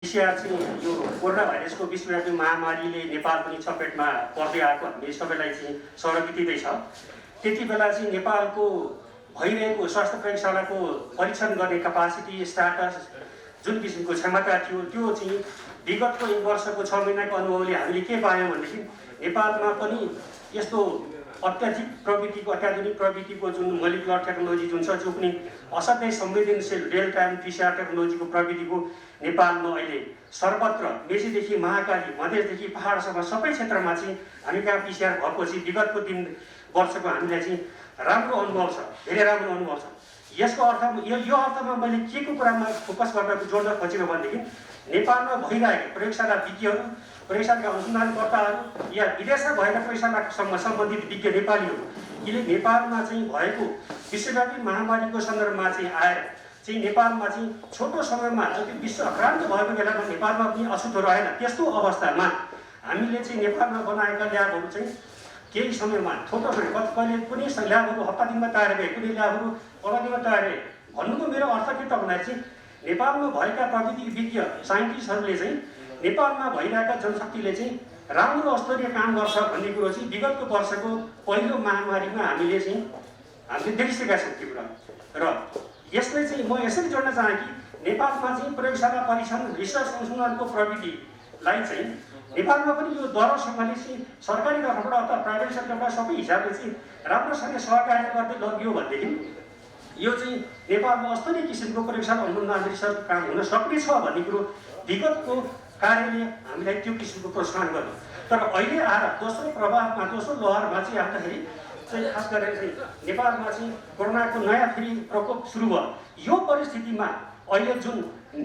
Asia चाहिँ यो corona भाइरसको विश्वव्यापी महामारीले नेपाल पनि चपेटमा पर्दै आएको हामीले सबैलाई चाहिँ सर्वविदितै छ। त्यति बेला चाहिँ नेपालको भइरहेको स्वास्थ्य प्रयोगशालाको परीक्षण गर्ने क्यापासिटी स्ट्याटस जुन किसिमको क्षमता थियो त्यो चाहिँ विगतको 1 वर्षको 6 महिनाको अनुभवले हामीले के पायौँ भनेदेखि नेपालमा पनि यस्तो अत्याधिक प्रविधिको अत्याधुनिक प्रविधिको जुन मोलिकुलर टेक्नोलोजी जुन छ जो पनि असाध्यै संवेदनशील रियल टाइम PCR टेक्नोलोजीको प्रविधिको नेपालमा अहिले सर्वत्र मेचीदेखि महाकाली मधेसदेखि पहाडसम्म सबै क्षेत्रमा चाहिँ हामी कहाँ PCR भएपछि विगतको 3 वर्षको हामीलाई चाहिँ राम्रो अनुभव छ, धेरै राम्रो अनुभव छ। यसको अर्थ यो अर्थमा मैले के को कुरामा फोकस गर्न जोड्न खोजेको भनेदेखि नेपालमा भइरहेको प्रयोगशाला विज्ञहरू प्रयोगशालाका अनुसन्धानकर्ताहरू या विदेशमा भएका प्रयोगशालासँग सम्बन्धित विज्ञ नेपालीहरूले नेपालमा चाहिँ भएको विश्वव्यापी महामारीको सन्दर्भमा चाहिँ आएर चाहिँ नेपालमा चाहिँ छोटो समयमा जति विश्व आक्रान्त भएको बेलामा नेपालमा पनि अछुतो रहेन। त्यस्तो अवस्थामा हामीले चाहिँ नेपालमा बनाएका ल्याबहरू चाहिँ केही समयमा छोटो समय कहिले कुनै ल्याबहरू हप्ता दिनमा तयार भए, कुनै ल्याबहरू 15 दिनमा तयार भए। भन्नुको मेरो अर्थ के त भन्दा चाहिँ नेपालमा भएका प्रविधि विज्ञ साइन्टिस्टहरूले चाहिँ नेपालमा भइरहेका जनशक्तिले चाहिँ राम्रो स्तरीय काम गर्छ भन्ने कुरो चाहिँ विगतको वर्षको पहिलो महामारीमा हामीले देखिसकेका छौँ त्यो कुरा। र यसले चाहिँ म यसरी जोड्न चाहे कि नेपालमा चाहिँ प्रयोगशाला परीक्षण रिसर्च अनुसन्धानको प्रविधिलाई चाहिँ नेपालमा पनि यो दरसँगले चाहिँ सरकारी तर्फबाट अथवा प्राइभेट सेक्टरबाट सबै हिसाबले चाहिँ राम्रोसँग सहकार्य गर्दै लगियो भनेदेखि यो चाहिँ नेपालमा स्तरीय किसिमको प्रयोगशाला अनुसन्धान रिसर्च काम हुन सक्ने छ भन्ने कुरो विगतको कार्यले हामीलाई त्यो किसिमको प्रोत्साहन गर्यो। तर अहिले आएर दोस्रो प्रभावमा दोस्रो लहरमा चाहिँ आउँदाखेरि चाहिँ खास गरेर चाहिँ नेपालमा चाहिँ कोरोनाको नयाँ फेरि प्रकोप सुरु भयो। यो परिस्थितिमा अहिले जुन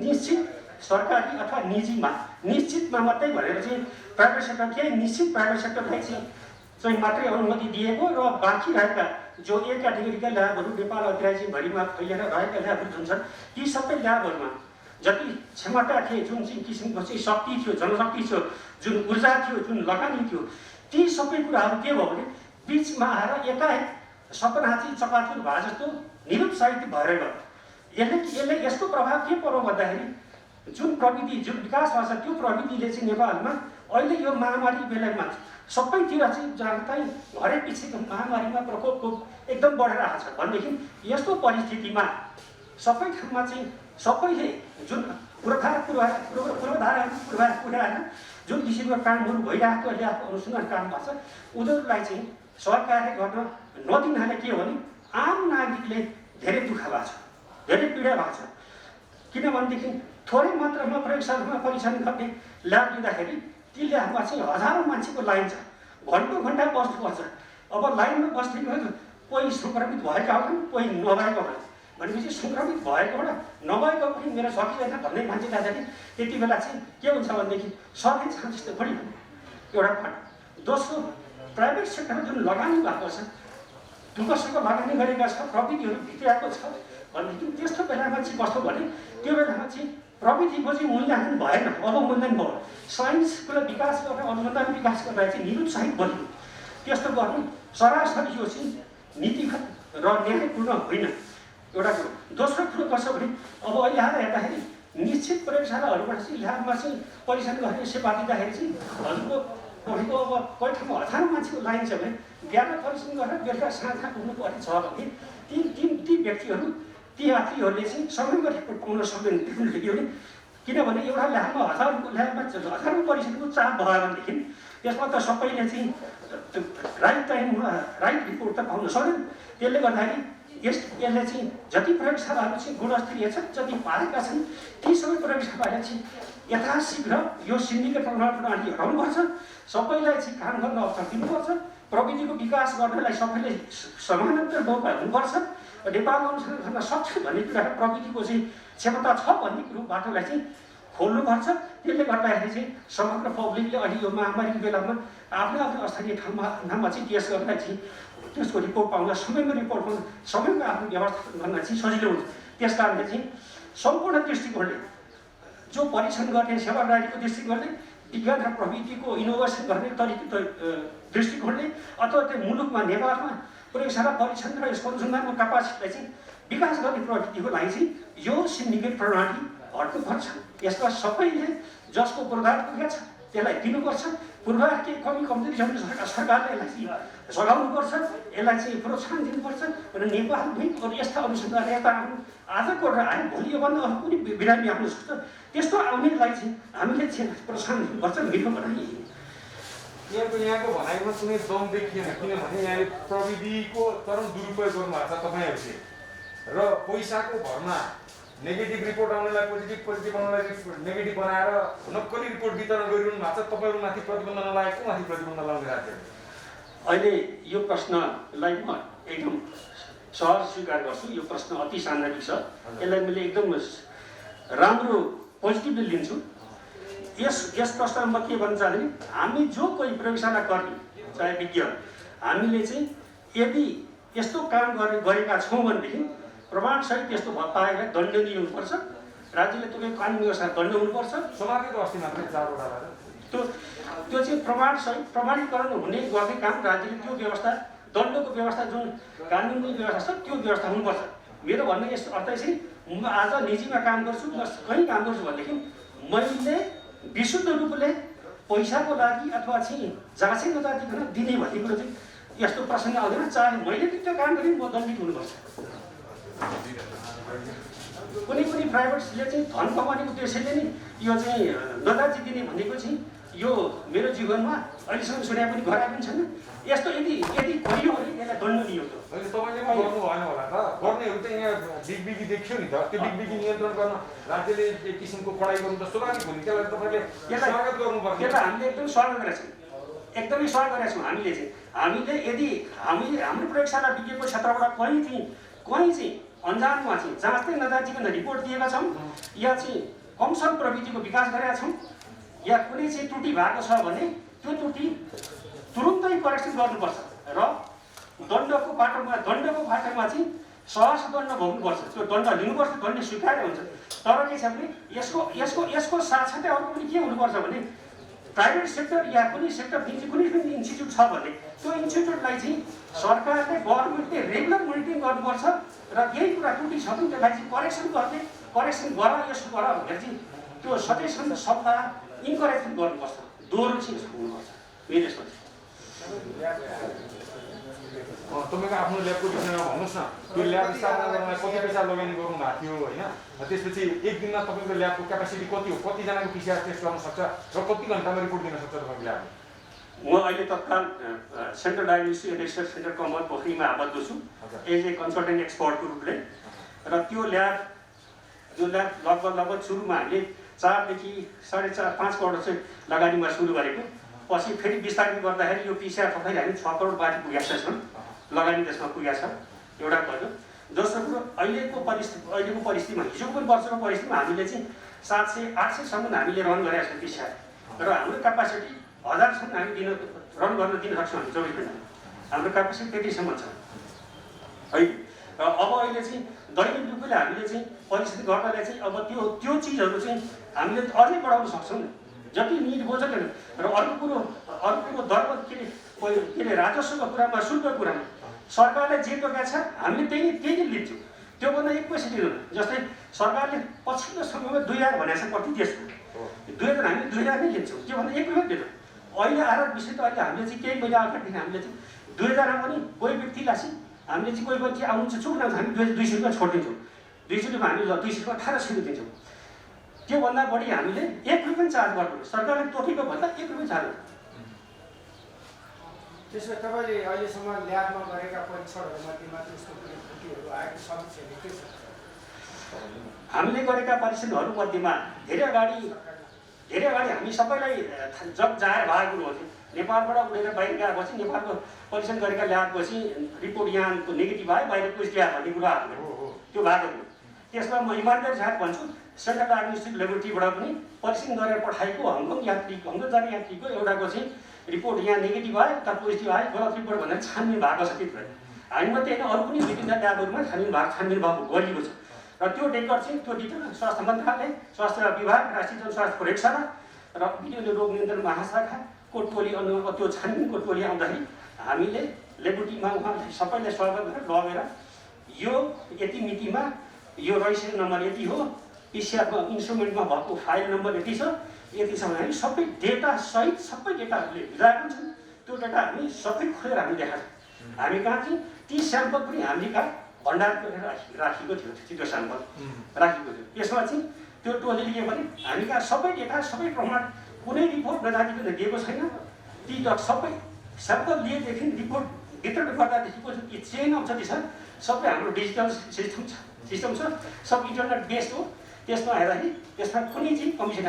निश्चित सरकारी अथवा निजीमा निश्चितमा मात्रै भनेर चाहिँ प्राइभेट सेक्टर केही निश्चित प्राइभेट सेक्टरलाई चाहिँ मात्रै अनुमति दिएको र बाँकी रहेका जो एक क्याटेगोरीका ल्याबहरू नेपाल अधिराज्यभरिमा फैलिएर रहेका ल्याबहरू जुन छन् ती सबै ल्याबहरूमा जति क्षमता थिए जुन चाहिँ किसिमको चाहिँ शक्ति थियो, जनशक्ति थियो, जुन ऊर्जा थियो, जुन लगानी थियो, ती सबै कुराहरू के भयो भने बिचमा आएर एकाएक सपनाहाती चकाचुर भए जस्तो निरुत्साहित भएर गयो। यसले यसको प्रभाव के पर्यो भन्दाखेरि जुन प्रविधि जुन विकास भएको छ त्यो प्रविधिले चाहिँ नेपालमा अहिले यो महामारी बेलामा सबैतिर चाहिँ जानकारी हरेक किसिमको महामारीमा प्रकोपको एकदम बढेर आएको छ भनेदेखि यस्तो परिस्थितिमा सबै ठाउँमा चाहिँ सबैले जुन पूर्वाधार जुन किसिमको कामहरू भइरहेको ल्याबको अनुसन्धान काम गर्छ उनीहरूलाई चाहिँ सहकार्य गर्न नदिनाले के हो भने आम नागरिकले धेरै दुःख भएको छ, धेरै पीडा भएको छ। किनभनेदेखि थोरै मात्रामा प्रयोगशालामा परीक्षण गर्ने ल्याब दिँदाखेरि ती ल्याबमा चाहिँ हजारौँ मान्छेको लाइन छ, घन्टा बस्नुपर्छ। अब लाइनमा बस्ने कोही सङ्क्रमित भएका हुन्, कोही नभएका हुन् भनेपछि सङ्क्रमित भएकोबाट नभएको पनि मेरो सकिँदैन भन्ने मान्छे जाँदाखेरि त्यति बेला चाहिँ के हुन्छ भनेदेखि सर्ने चान्सेस त बढी हुन्छ एउटा पार्ट। दोस्रो प्राइभेट सेक्टरमा जुन लगानी भएको छ दुःखसँग लगानी गरेका छ प्रविधिहरू भित्रिएको छ भनेदेखि त्यस्तो बेलामा चाहिँ कस्तो भने त्यो बेलामा चाहिँ प्रविधिको चाहिँ मूल्याङ्कन भएन, अवमूल्यन भयो। साइन्सको विकास गरेर अनुसन्धान विकास गर्दा चाहिँ निरुत्साहित बन्यो। त्यस्तो गर्नु सरासरी यो चाहिँ नीतिगत र न्यायपूर्ण होइन एउटा कुरो। दोस्रो कुरो कसो भने अब अहिले आएर हेर्दाखेरि निश्चित प्रयोगशालाहरूबाट चाहिँ ल्याबमा चाहिँ परीक्षण गर्ने सेवा दिँदाखेरि चाहिँ हजुरको तपाईँको अब कति ठाउँमा हजारौँ मान्छेको लाइन छ भने बिहान परीक्षण गरेर बेलुका साँझ पुग्नुपर्ने छ भने ती व्यक्तिहरू ती यात्रीहरूले चाहिँ समयमा रिपोर्ट पाउन सक्दैन देखियो भने किनभने एउटा ल्याबमा हजारौँ परीक्षणको चाप भयो भनेदेखि त्यसमा त सबैले चाहिँ राइट टाइममा राइट रिपोर्ट त पाउन सक्दैन। त्यसले गर्दाखेरि यसले चाहिँ जति प्रयोगशालाहरू चाहिँ गुणस्तरीय छन्, जति पाएका छन् ती सबै प्रयोगशालाले चाहिँ यथाशीघ्र यो सिन्डिकेट प्रणाली हटाउनुपर्छ, सबैलाई चाहिँ काम गर्न अवसर दिनुपर्छ, प्रविधिको विकास गर्नलाई सबैले समानान्तर मौका हुनुपर्छ। नेपालमा अनुसन्धान गर्न सक्छ भन्ने कुरा प्रविधिको चाहिँ क्षमता छ भन्ने कुरो बाटोलाई चाहिँ खोल्नुपर्छ। त्यसले गर्दाखेरि चाहिँ समग्र पब्लिकले अहिले यो महामारीको बेलामा आफ्नो स्थानीय ठाउँमा चाहिँ टेस्ट गर्नलाई चाहिँ त्यसको रिपोर्ट पाउन समयमा रिपोर्ट पाउन समयमा आफ्नो व्यवस्थापन गर्न चाहिँ सजिलो हुन्छ। त्यस कारणले चाहिँ सम्पूर्ण दृष्टिकोणले जो परीक्षण गर्ने सेवादारीको दृष्टिकोणले विज्ञान र प्रविधिको इनोभेसन गर्ने दृष्टिकोणले अथवा त्यो मुलुकमा नेपालमा प्रयोगशाला परीक्षण र यसको अनुसन्धानको क्यापासिटीलाई चाहिँ विकास गर्ने प्रविधिको लागि चाहिँ यो सिन्डिकेट प्रणाली हट्नुपर्छ। यसमा सबैले जसको पूर्वाधार पुगेको छ त्यसलाई दिनुपर्छ। पूर्वाधार के कमी कमजोरी छ भने सरकारले यसलाई सघाउनुपर्छ, यसलाई चाहिँ प्रोत्साहन दिनुपर्छ। र नेपालमै यस्ता अनुसन्धान नेताहरू आजको आयो भोलि योभन्दा अरू कुनै बिरामी आउन सक्छ, त्यस्तो आउनेलाई चाहिँ हामीले चाहिँ प्रोत्साहन दिनुपर्छ। मिठो बनाइ यहाँको भनाइमा कुनै दम देखिएन, किनभने यहाँले प्रविधिको चरम दुरुपयोग गर्नुभएको छ तपाईँहरूले र पैसाको भरमा नेगेटिभ रिपोर्ट आउनेलाई पोजिटिभ आउनेलाई नेगेटिभ बनाएर नक्कली रिपोर्ट वितरण गरिरहनु भएको छ। तपाईँहरूमाथि प्रतिबन्ध नलागेको माथि प्रतिबन्ध लगाउने राज्य अहिले यो प्रश्नलाई म एकदम सहज स्वीकार गर्छु। यो प्रश्न अति सान्दर्भिक छ, यसलाई मैले एकदम राम्रो पोजिटिभली लिन्छु। यस प्रश्नमा म के भन्न चाहन्छु, हामी जो कोही प्रयोगशाला कर्मी चाहे विज्ञ, हामीले चाहिँ यदि यस्तो काम गरेका छौँ भनेदेखि प्रमाणसहित त्यस्तो पाएर दण्डनीय हुनुपर्छ। राज्यले तोकेको कानुन व्यवस्था दण्ड हुनुपर्छ। समाजको अस्ति मात्रै 4 वटा त्यो चाहिँ प्रमाणसहित प्रमाणीकरण हुने गर्ने काम राज्यले त्यो व्यवस्था दण्डको व्यवस्था जुन कानुनी व्यवस्था छ त्यो व्यवस्था हुनुपर्छ। मेरो भन्ने यस्तो अर्थ चाहिँ म आज निजीमा काम गर्छु, म कहीँ काम गर्छु भनेदेखि मैले विशुद्ध रूपले पैसाको लागि अथवा चाहिँ जाँचै नजातिकन दिने भन्ने कुरो चाहिँ यस्तो प्रसङ्ग आउँदैन। चाहे मैले त्यो काम गरेँ म दण्डित हुनुपर्छ। कुनै पनि प्राइभेटले चाहिँ धन कमाउने उद्देश्यले नि यो चाहिँ नजाति दिने भनेको चाहिँ यो मेरो जीवनमा अहिलेसम्म सुने पनि गराएको पनि छैन। यस्तो यदि गरियो भने यसलाई दण्डनीय हो। अहिले तपाईँले पनि गर्नु भएन होला त, गर्नेहरू चाहिँ यहाँ बिगबिगी देखियो नि त। त्यो बिगबिगी नियन्त्रण गर्न राज्यले एक किसिमको कडाइ गर्नु त स्वाभाविक हो नि। त्यसलाई तपाईँले स्वागत गर्नुपर्छ। त्यसलाई हामीले एकदम स्वागत गरेका छौँ, एकदमै स्वागत गरेका छौँ। हामीले यदि हाम्रो प्रयोगशाला विज्ञको क्षेत्रबाट कहीँ चाहिँ अन्जानमा चाहिँ जाँच्दै नजाँचिकन रिपोर्ट दिएका छौँ या चाहिँ कमसल प्रविधिको विकास गरेका छौँ या कुनै चाहिँ त्रुटि भएको छ भने त्यो त्रुटि तुरुन्तै करेक्सन गर्नुपर्छ र दण्डको बाटोमा चाहिँ सहज दण्ड भोग्नुपर्छ। त्यो दण्ड लिनुपर्छ, दण्ड स्वीकार्य हुन्छ। तर के छ भने यसको साथसाथै अर्को पनि के हुनुपर्छ भने प्राइभेट सेक्टर या कुनै सेक्टर कुनै पनि इन्स्टिच्युट छ भने त्यो इन्स्टिच्युटलाई चाहिँ सरकारले गभर्मेन्टले रेगुलर मोनिटरिङ गर्नुपर्छ र यही कुरा त्रुटि छ भने त्यसलाई चाहिँ करेक्सन गर यसो गर भनेर चाहिँ त्यो सचेतन सल्लाह इन्करेजमेन्ट गर्नुपर्छ। दोहोरो चाहिँ हुनुपर्छ। मेरो यसमा तपाईँको आफ्नो ल्याबको विषयमा भन्नुहोस् न। त्यो ल्याब स्थापना गर्नलाई कति पैसा लगानी गर्नु भएको थियो होइन? त्यसपछि एक दिनमा तपाईँको ल्याबको क्यापेसिटी कति हो? कतिजनाको पिसिआर टेस्ट गर्न सक्छ र कति घन्टामा रिपोर्ट दिन सक्छ तपाईँको ल्याबले? म अहिले तत्काल central diagnostic and research centre Kamal पोखरीमा आबद्ध छु एज ए कन्सल्टेन्ट एक्सपर्टको रूपले। र त्यो ल्याब लगभग सुरुमा हामीले 4 देखि 4.5 करोड चाहिँ लगानीमा सुरु गरेको। पछि फेरि विस्तारित गर्दाखेरि यो पिसिआर थप्दाखेरि हामी 6 करोड बाँकी पुगेका छौँ, लगानी त्यसमा पुगेका छ। एउटा भयो। दोस्रो कुरो अहिलेको परिस्थितिमा हिजोको पनि वर्षको परिस्थितिमा हामीले चाहिँ 700-800सम्म हामीले रन गरेका छौँ पिसिआर र हाम्रो क्यापासिटी 1000सम्म हामी रन गर्न दिन सक्छौँ। हामी 24 घण्टा हाम्रो क्यापासिटी त्यतिसम्म छ है। र अब अहिले चाहिँ दैनिक रूपले हामीले चाहिँ परिस्थिति गर्नाले चाहिँ अब त्यो चिजहरू चाहिँ हामीले अझै बढाउन सक्छौँ जति निड बोझ र अर्को कुरो दर के अरे राजस्वको कुरामा शुल्कको कुरामा सरकारले जे तोकेको छ हामीले त्यही लिन्छौँ। त्योभन्दा 1 पैसा दिँदैन। जस्तै सरकारले पछिल्लो समयमा 2000 भनेको छ प्रति देशमा, 2000 हामीले 2000 नै लिन्छौँ। त्योभन्दा 1 रुपियाँ दिँदैन। अहिले आएर विषय त अहिले हामीले चाहिँ केही महिना अगाडिदेखि हामीले चाहिँ 2000 मा पनि कोही व्यक्तिलाई चाहिँ हामीले चाहिँ कोही व्यक्ति आउनुहुन्छ चुक्न हामी 200 रुपियाँ छोडिदिन्छौँ। 200 रुपियाँ हामीले 200 रुपियाँ 1800 दिन्छौँ। त्योभन्दा बढी हामीले 1 रुपियाँ चार्ज गर्नु। सरकारले तोकेको भन्दा 1 रुपियाँ चार्ज गर्नु। त्यसमा तपाईँले अहिलेसम्म ल्याबमा गरेका परीक्षणहरूमध्येमा त्यस्तो कुनै त्रुटिहरू आएको समस्याहरू के छ? हामीले गरेका परीक्षणहरूमध्येमा धेरै अगाडि हामी सबैलाई जब जाहेर भएको कुरो हो। नेपालबाट उडेर बाहिर गएपछि नेपालको परीक्षण गरेका ल्याबपछि रिपोर्ट यहाँको नेगेटिभ आयो, बाहिर पोजिटिभ आयो भन्ने कुरा त्यो भएको थियो। त्यसमा म इमान्दारी साथ भन्छु, सेन्ट्रल डायग्नोस्टिक लेबोरेटरीबाट पनि परीक्षण गरेर पठाएको हङकङ जाने यात्रीको एउटाको चाहिँ रिपोर्ट यहाँ नेगेटिभ आयो त पोजिटिभ आयो, गलत रिपोर्ट भनेर छानबिन भएको छ। त्यति बेला हामी मात्रै होइन अरू पनि विभिन्न ल्याबहरूमा छानबिन भएको गरिएको छ। र त्यो रेकर्ड चाहिँ त्यो डिटेल स्वास्थ्य मन्त्रालय, स्वास्थ्य विभाग, राष्ट्रिय जनस्वास्थ्य प्रयोगशाला र विभिन्न रोग नियन्त्रण महाशाखा कोटकोली त्यो छानबिन कोटकोली आउँदाखेरि हामीले लेबोरेटरीमा उहाँलाई सबैलाई स्वागत गरेर लगेर यो यति मितिमा यो रजिस्ट्रेसन नम्बर यति हो, पिसिआरको इन्स्ट्रुमेन्टमा भएको फाइल नम्बर यति छ यति छ भने हामी सबै डेटा सहित सबै डेटाहरूले भिजाएको छन्। त्यो डेटा हामी सबै खोलेर हामी देखाएको छौँ। हामी कहाँ चाहिँ ती स्याम्पल पनि हामीले कहाँ भण्डार गरेर राखेको थियो, त्यो स्याम्पल राखेको थियो। यसमा चाहिँ त्यो टोलीले के भने हामी कहाँ सबै डेटा सबै प्रमाण कुनै रिपोर्ट नजातिकन दिएको छैन। ती सबै स्याम्पल लिएदेखि रिपोर्ट वितरण गर्दादेखिको कि चेन अफ जति छ सबै हाम्रो डिजिटल सिस्टम छ, सब इन्टरनेट बेस्ड हो। त्यसमा हेर्दाखेरि त्यसमा कुनै चाहिँ कमिसन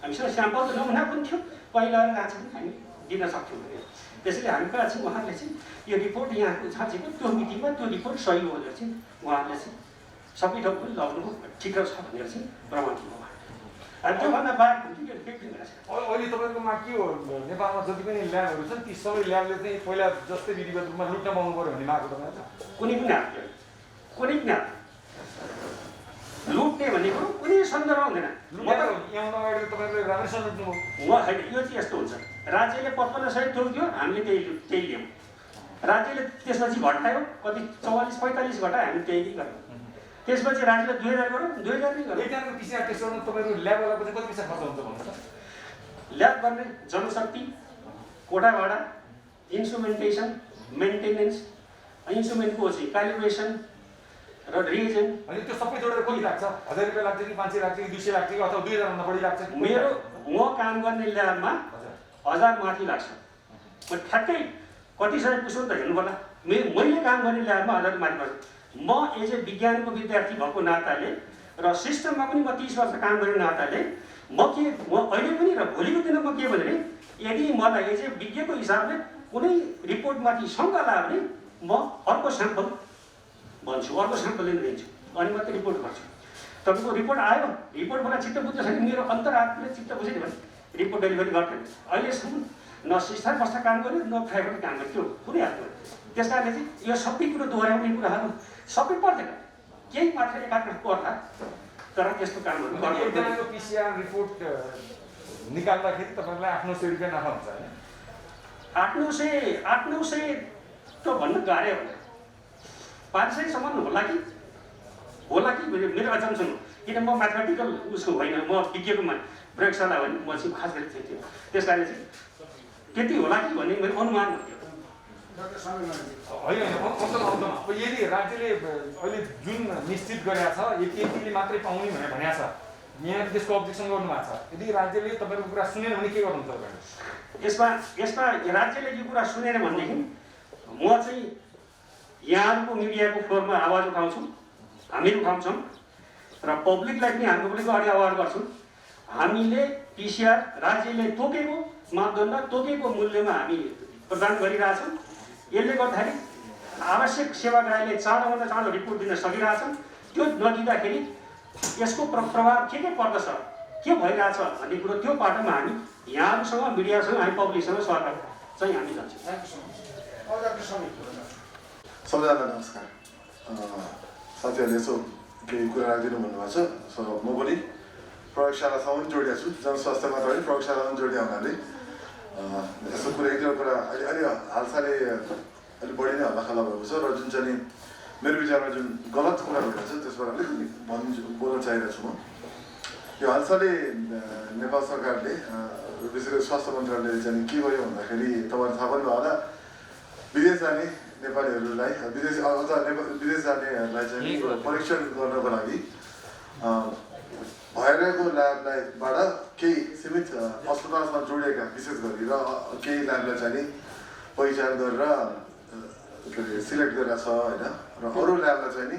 हामीसँग स्याम्पल त नमुना पनि थियो, पहिला गएको छ भने हामी दिन सक्थ्यौँ भने। त्यसैले हामी कहाँ चाहिँ उहाँले चाहिँ यो रिपोर्ट यहाँको छाँचेको त्यो मितिमा त्यो रिपोर्ट सही हो भनेर चाहिँ उहाँले चाहिँ सबै ठाउँ पनि लगाउनु ठिक छ भनेर चाहिँ प्रमाण दिनुभयो। अनि त्योभन्दा बाहेक अहिले तपाईँकोमा के हो, नेपालमा जति पनि ल्याबहरू छन् ती सबै ल्याबले चाहिँ पहिला जस्तै विधिवत रूपमा लुट्न पाउनु पऱ्यो भन्ने माग तपाईँको? कुनै पनि हात कुनै पनि हात लुट्ने भनेको कुनै सन्दर्भ हुँदैन। यहाँ अगाडि तपाईँले राम्रैसँग लुट्नुभयो। होइन, यो चाहिँ यस्तो हुन्छ, राज्यले 55 सय थोक्यो, हामीले त्यही लियौँ। राज्यले त्यसपछि घटायो, कति 44-45 घटायो, हामी त्यही गऱ्यौँ। त्यसपछि राज्यले 2000 गऱ्यो, 2000 नै गऱ्यो। एकजनाको पिसिआर टेस्ट गर्नु तपाईँको ल्याबवालाको चाहिँ कति पैसा खर्च हुन्छ भन्नुहोस् त? ल्याब गर्ने जनशक्ति, कोठा भाडा, इन्स्ट्रुमेन्टेसन, मेन्टेनेन्स, इन्स्ट्रुमेन्टको चाहिँ क्यालिब्रेसन र रिएजेन्ट, अनि त्यो सबै जोडेर कति लाग्छ? 1000 रुपियाँ लाग्छ कि 500 लाग्छ कि 200 लाग्छ कि अथवा 2000 भन्दा बढी लाग्छ? म काम गर्ने ल्याबमा 1000 माथि लाग्छ। म ठ्याक्कै कति सय पुस्तक त हेर्नु पर्ला। मैले काम गर्ने ल्याबमा 1000 माथि पर्छ। म एज ए विज्ञानको विद्यार्थी भएको नाताले र सिस्टममा पनि म 30 वर्ष काम गर्ने नाताले म अहिले पनि र भोलिको दिनमा म के भने यदि मलाई एज ए विज्ञको हिसाबले कुनै रिपोर्टमाथि शङ्का लाग्यो भने म अर्को स्याम्पल भन्छु, अर्को स्याम्पल लिन दिन्छु, अनि मात्रै रिपोर्ट गर्छु। तपाईँको रिपोर्ट आयो, रिपोर्टबाट चित्त बुझ्छ छैन, मेरो अन्तरात्माले चित्त बुझ्यो भने रिपोर्ट डेलिभरी गर्थेन। अहिलेसम्म न संस्था बस्दा काम गर्यो न प्राइभेट काम गर्यो, त्यो कुनै हात गर्यो। त्यस कारणले चाहिँ यो सबै कुरो दोहोऱ्याउने कुराहरू सबै पर्दैन, केही मात्र एकाग्र पर्ला, तर त्यस्तो कामहरू गर्नु। एकजनाको पिसिआर रिपोर्ट निकाल्दाखेरि तपाईँलाई 800 रुपियाँ नाफा हुन्छ होइन? 800 त भन्न गाह्रो होला, 500सम्म होला कि मेरो अजम्सन हो। किन म म्याथमेटिकल उसको होइन, म विज्ञको प्रयोगशाला होइन, म चाहिँ खास गरी चाहिँ त्यस कारणले चाहिँ त्यति होला कि भन्ने मेरो अनुमान हुन्थ्यो। होइन, अब यदि राज्यले अहिले जुन निश्चित गरेको छ यतिले मात्रै पाउने भनेर भनेको छ, यहाँ त्यसको अब्जेक्सन गर्नुभएको छ, यदि राज्यले तपाईँको कुरा सुनेन भने के गर्नुहुन्छ तपाईँले? यसमा राज्यले यो कुरा सुनेन भनेदेखि म चाहिँ यहाँको मिडियाको फ्लोरमा आवाज उठाउँछु, हामी उठाउँछौँ र पब्लिकलाई पनि हाम्रो पब्लिकको अगाडि आवाज गर्छौँ। हामीले पिसिआर राज्यले तोकेको मापदण्ड, तोकेको मूल्यमा हामी प्रदान गरिरहेछौँ। यसले गर्दाखेरि आवश्यक सेवाग्राहीले चाँडोभन्दा चाँडो रिपोर्ट दिन सकिरहेछन्। त्यो नदिँदाखेरि यसको प्रभाव के पर्दछ, के भइरहेछ भन्ने कुरो त्यो पाटोमा हामी यहाँहरूसँग, मिडियासँग, हामी पब्लिकसँग, सरकार चाहिँ हामी जान्छौँ। सबैजना नमस्कार। साथीहरूले यसो केही कुरा राखिदिनु भन्नुभएको छ। सो म पनि प्रयोगशालासँग पनि जोडिएको छु, जनस्वास्थ्य मात्र होइन प्रयोगशालामा जोडिया हुनाले यस्तो कुरा एक दुईवटा कुरा अहिले हालसालै अलिक बढी नै हल्लाखल्ला भएको छ र जुन चाहिँ मेरो विचारमा जुन गलत कुरा भइरहेको छ त्यसबाट अलिकति बोल्न चाहिरहेको छु। म यो हालसालै नेपाल सरकारले विशेष गरी स्वास्थ्य मन्त्रालयले चाहिँ के गर्यो भन्दाखेरि तपाईँहरू थाहा पनि भयो होला, विदेश जाने नेपालीहरूलाई विदेश जानेहरूलाई चाहिँ परीक्षण गर्नको लागि भइरहेको ल्याबलाईबाट केही सीमित अस्पतालमा जोडिएका विशेष गरी र केही ल्याबलाई चाहिँ पहिचान गरेर के अरे सिलेक्ट गरेर छ होइन, र अरू ल्याबलाई चाहिँ नि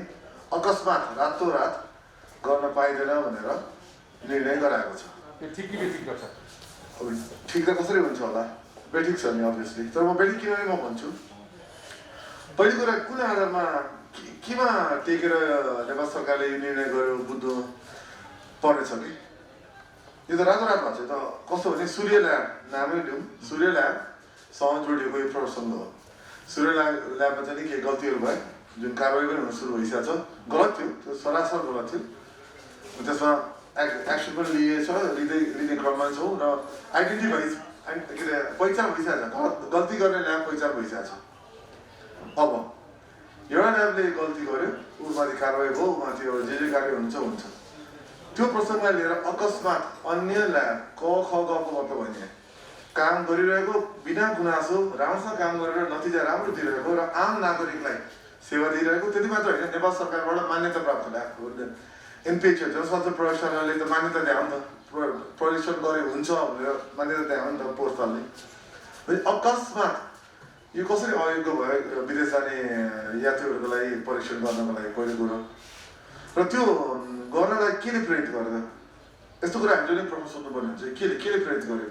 अकस्मात रातोरात गर्न पाइँदैन भनेर निर्णय गराएको छ। ठिक कि बेठिक गर्छ? अब ठिक त कसरी हुन्छ होला, बेठिक छ नि अभियसली, तर म बेठिक किन म भन्छु। पहिलो कुरा कुन आधारमा केमा टेकेर नेपाल सरकारले यो निर्णय गर्यो बुझ्नु पर्नेछ कि यो त रातोरात भएको छ। त कस्तो भने सूर्य ल्याब नामै लिउँ, सूर्य ल्याबसँग जोडिएको यो प्रसङ्ग हो। सूर्य ल्याबमा चाहिँ केही गल्तीहरू भए, जुन कारवाही पनि हुन सुरु भइसकेको छ, गलत थियो, त्यो सरासर गलत थियो। त्यसमा एक्सन पनि लिएछ, लिने क्रममा छौँ र आइडेन्टिफाई के अरे पहिचान भइसकेको छ, गल्ती गर्ने ल्याब पहिचान भइसकेको छ। अब एउटा ल्याबले गल्ती गर्यो, उमाथि कारवाही भयो, उमाथि जे कार्य हुन्छ। त्यो प्रसङ्गलाई लिएर अकस्मात अन्य ल्याब क ख गको मतलब होइन काम गरिरहेको बिना गुनासो राम्रोसँग काम गरेर नतिजा राम्रो दिइरहेको र आम नागरिकलाई सेवा दिइरहेको त्यति मात्र होइन नेपाल सरकारबाट मान्यता प्राप्त ल्याब एनपिएच जनस्वास्थ्य प्रयोगशालाले त मान्यता दियो नि त परीक्षण गरे हुन्छ भनेर मान्यता दियो नि त पोर्टलले अकस्मात यो कसरी अयोग्य भयो विदेश जाने यात्रीहरूको लागि परीक्षण गर्नको लागि पहिलो कुरो र त्यो गर्नलाई केले प्रेरित गर्दा यस्तो कुरा हामीले प्रश्न सोध्नुपर्ने हुन्छ केले प्रेरित गर्यो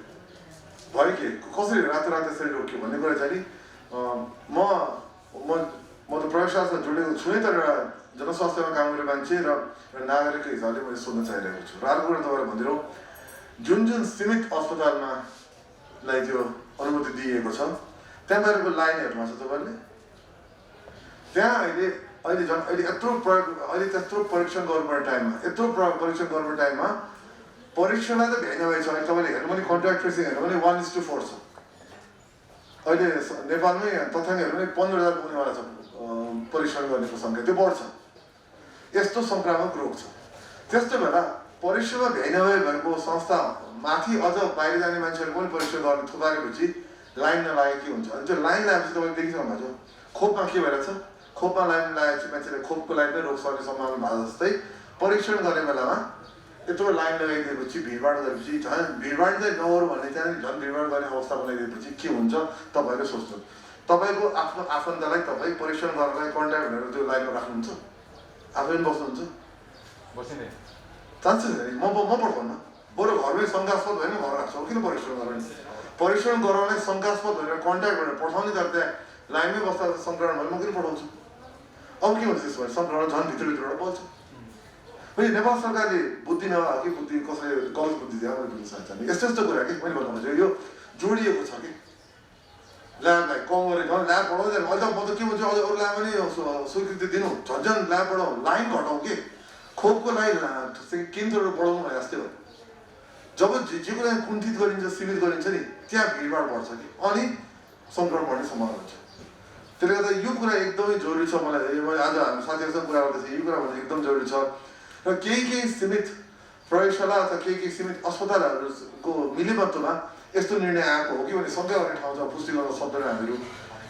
भयो के कसरी रातोरात यसरी रोक्यो भन्ने कुरा चाहिँ नि म त प्रयोगशालासँग जोडेको छु नै तर एउटा जनस्वास्थ्यमा काम गर्ने मान्छे र नागरिकको हिसाबले मैले सोध्न चाहिरहेको छु र अर्को कुरा तपाईँलाई भनिदिनु जुन सीमित अस्पतालमा लाई त्यो अनुमति दिइएको छ त्यहाँ बाहिरको लाइनहरूमा छ तपाईँले त्यहाँ अहिले त्यत्रो परीक्षण गर्नुपर्ने टाइममा परीक्षणलाई त भ्याइ नभएछ अहिले तपाईँले हेर्नु भने कन्ट्याक्ट ट्रेसिङ हेर्नु भने 1:4 छ अहिले नेपालमै तथ्याङ्क हेर्नु भने 15,000 पुग्नेवाला छ परीक्षण गर्नेको सङ्ख्या त्यो बढ्छ यस्तो सङ्क्रामक रोग छ त्यस्तो बेला परीक्षणमा भ्याइ नभए भएको संस्था माथि अझ बाहिर जाने मान्छेहरू पनि परीक्षण गर्न थुपारेपछि लाइन नलागे के हुन्छ अनि त्यो लाइन लगाएपछि तपाईँले देखिसक्नु भएको छ खोपमा के भइरहेछ खोपमा लाइन लगाएपछि मान्छेले खोपको लाइनमै रोग सर्ने सम्भावना भएको जस्तै परीक्षण गर्ने बेलामा यत्रो लाइन लगाइदिएपछि भिडभाड गरेपछि झन् भिडभाड चाहिँ नहोस् भन्ने चाहिँ झन् भिडभाड गर्ने अवस्था बनाइदिएपछि के हुन्छ तपाईँले सोच्नु तपाईँको आफ्नो आफन्तलाई तपाईँ परीक्षण गर्नलाई कन्ट्याक्ट भनेर त्यो लाइनमा राख्नुहुन्छ आफै पनि बस्नुहुन्छ बसिने चान्सेस म पठाउन बरु घरमै शङ्कास्पद होइन घर राख्छौँ किन परीक्षण गराउने परीक्षण गराउने शङ्कास्पद भनेर कन्ट्याक्ट भनेर पठाउने तर त्यहाँ लाइनमै बस्दा सङ्क्रमण भने म किन पठाउँछु अब के हुन्छ त्यसो भने सङ्क्रमण झन् भित्रबाट बल्छ फेरि नेपाल सरकारले बुद्धि नभए कि बुद्धि कसैले गलत बुद्धि दियो मैले बुझ्न चाहन्छु यस्तो कुरा कि मैले भन्नु खोजेको यो जोडिएको छ कि ल्याबलाई कम गरेर झन् ल्याब बढाउँदैन अहिले त म त के भन्छु अझ अरू ल्याब पनि स्वीकृति दिनु झन् ल्याब बढाउँ लाइन घटाउँ कि खोपको लागि केन्द्रहरू बढाउनु भने जस्तै हो जब जे कुरा कुण्ठित गरिन्छ सीमित गरिन्छ नि त्यहाँ भिडभाड बढ्छ कि अनि सङ्क्रमण बढ्ने सम्भावना हुन्छ त्यसले गर्दा यो कुरा एकदमै जरुरी छ मलाई मैले आज हामी साथीहरूसँग कुरा गर्दैछु यो कुरा भन्नु एकदम जरुरी छ र केही सीमित प्रयोगशाला अथवा केही सीमित अस्पतालहरूको मिलेमत्वमा यस्तो निर्णय आएको हो कि भने शङ्का गर्ने ठाउँ छ पुष्टि गर्न सक्दैन हामीहरू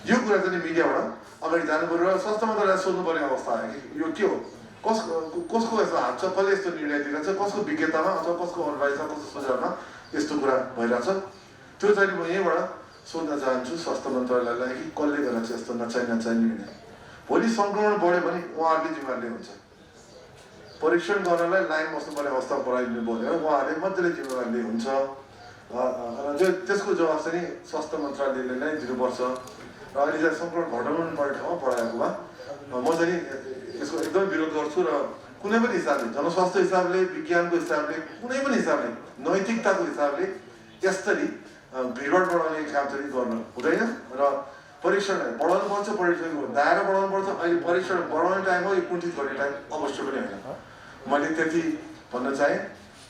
यो कुरा चाहिँ मिडियाबाट अगाडि जानु पऱ्यो र स्वास्थ्य मन्त्रालयलाई सोध्नुपर्ने अवस्था आयो कि यो के हो कसको यस्तो हात छ कसले यस्तो निर्णय दिइरहेछ कसको विज्ञतामा अथवा कसको एडभाइसमा कसको सुझावमा यस्तो कुरा भइरहेछ त्यो चाहिँ म यहीँबाट सोध्न चाहन्छु स्वास्थ्य मन्त्रालयलाई कि कसले गरेर चाहिँ यस्तो नचाहिने निर्णय भोलि सङ्क्रमण बढ्यो भने उहाँहरूले जिम्मेवारी हुन्छ परीक्षण गर्नलाई लाइन बस्नुपर्ने अवस्था पराइदिनु पर्यो उहाँहरूले मजाले जिम्मेवारी हुन्छ र त्यसको जवाब चाहिँ स्वास्थ्य मन्त्रालयले नै दिनुपर्छ र अहिले चाहिँ सङ्क्रमण घटाउनु पर्ने ठाउँमा पढाएकोमा म चाहिँ यसको एकदमै विरोध गर्छु र कुनै पनि हिसाबले जनस्वास्थ्य हिसाबले विज्ञानको हिसाबले कुनै पनि हिसाबले नैतिकताको हिसाबले यसरी भिडभाड बढाउने काम चाहिँ गर्नु हुँदैन र परीक्षण बढाउनु पर्छ परीक्षणको दायरा बढाउनु पर्छ अहिले परीक्षण बढाउने टाइम हो यो कुण्ठित गर्ने टाइम अवश्य पनि होइन मैले त्यति भन्न चाहेँ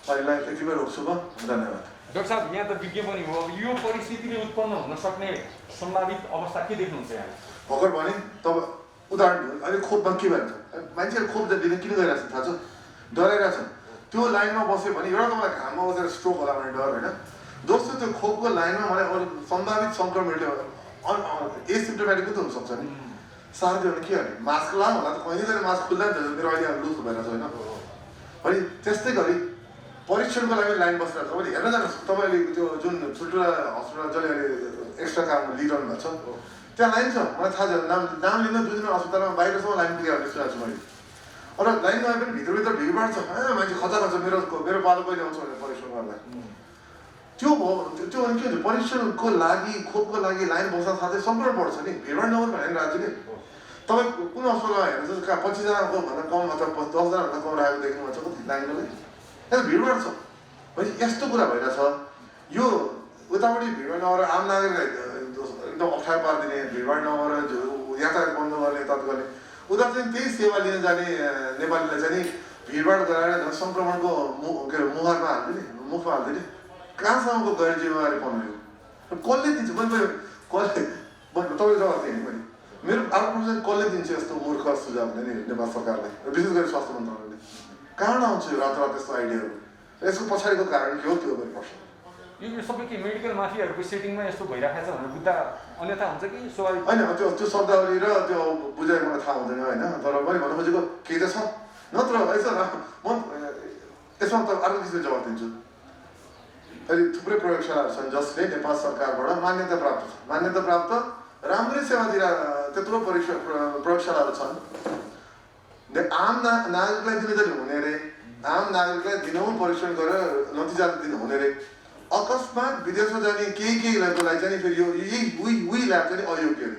अहिलेलाई यतिमै रोक्छु म धन्यवाद डाक्टर साहब यहाँ त विज्ञ पनि हो यो परिस्थितिले उत्पन्न हुन सक्ने सम्भावित अवस्था के देख्नुहुन्छ यहाँ भर्खर भने तपाईँ उदाहरण दिनु अहिले खोपमा के भन्छ मान्छेहरू खोप दिन किन गइरहेको छ थाहा छ डराइरहेको छ त्यो लाइनमा बस्यो भने एउटा तपाईँलाई घाममा बसेर स्ट्रोक होला भने डर होइन दोस्रो त्यो खोपको लाइनमा मलाई अरू सम्भावित सङ्क्रमणले एसिम्टोमेटिक पनि त हुनसक्छ नि साथी भने के गर्ने मास्क लाउँ होला त कहिले कहिले मास्क खुल्दा नि त मेरो अहिले लुज भइरहेको छ होइन अनि त्यस्तै गरी परीक्षणको लागि लाइन बसिरहेको छ भने हेर्न जानुहोस् तपाईँले त्यो जुन ठुल्ठुला हस्पिटल जसले अहिले एक्स्ट्रा काम लिइरहनु भएको छ त्यहाँ लाइन छ मलाई थाहा छ नाम लिन 2 दिन अस्पतालमा बाहिरसम्म लाइन पुगेर सुनेको छु मैले अरू लाइन नआए पनि भित्रभित्र भिडभाड छ मान्छे खतरा छ मेरो पालो कहिले आउँछ भनेर परीक्षण गर्दा त्यो भयो त्यो भने के हुन्छ परीक्षणको लागि खोपको लागि लाइन बस्न साथै सङ्क्रमण बढ्छ नि भिडभाड नहोस् भनेर राज्यले तपाईँ कुन अस्पतालमा हेर्नुहुन्छ कहाँ 25जनाको भन्दा कम अथवा 10जना भन्दा कम राखेको देख्नु छ कति लाइनले त्यहाँ भिडभाड छ भने यस्तो कुरा भइरहेछ यो उतापट्टि भिडभाड नभएर आम नागरिकलाई एकदम अप्ठ्यारो पारिदिने भिडभाड नभएर यातायात बन्द गर्ने यताउता गर्ने उता चाहिँ त्यही सेवा लिन जाने नेपालीलाई चाहिँ भिडभाड गराएर झन् सङ्क्रमणको के अरे मुहारमा हालिदिने मुखमा हालिदिने कहाँसम्मको गैर जिम्मेवारी पाउनु यो कसले दिन्छ मैले कसले तपाईँले जवाब दिएँ नि मैले मेरो आफ्नो चाहिँ कसले दिन्छ यस्तो मूर्ख सुझाव नि नेपाल सरकारलाई विशेष गरी स्वास्थ्य मन्त्रालयले कहाँ आउँछ यो रातरात त्यस्तो आइडियाहरू? यसको पछाडिको कारण के हो त्यो पनि पर्छ। यो सबै के मेडिकल माफियाहरूको सेटिङमा यस्तो भइरहेको छ भनेर बुझ्दा अन्यथा हुन्छ कि स्वाभाविक होइन त्यो शब्दावली र त्यो बुझाइ मलाई थाहा हुँदैन होइन, तर मैले भन्नु खोजेको केही त छ। नत्र म यसमा त अर्को किसिमले जवाब दिन्छु। अहिले थुप्रै प्रयोगशालाहरू छन् जसले नेपाल सरकारबाट मान्यता प्राप्त छ, मान्यता प्राप्त राम्रै सेवा दिएर त्यत्रो प्रयोगशालाहरू छन्। आम नागरिकलाई दिने त हुने रे, आम नागरिकलाई दिनहुँ परीक्षण गरेर नतिजा दिनु हुने रे। अकस्मात विदेशमा जाने केही ल्याबको लागि चाहिँ फेरि यो उही ल्याब चाहिँ अयोग्य रे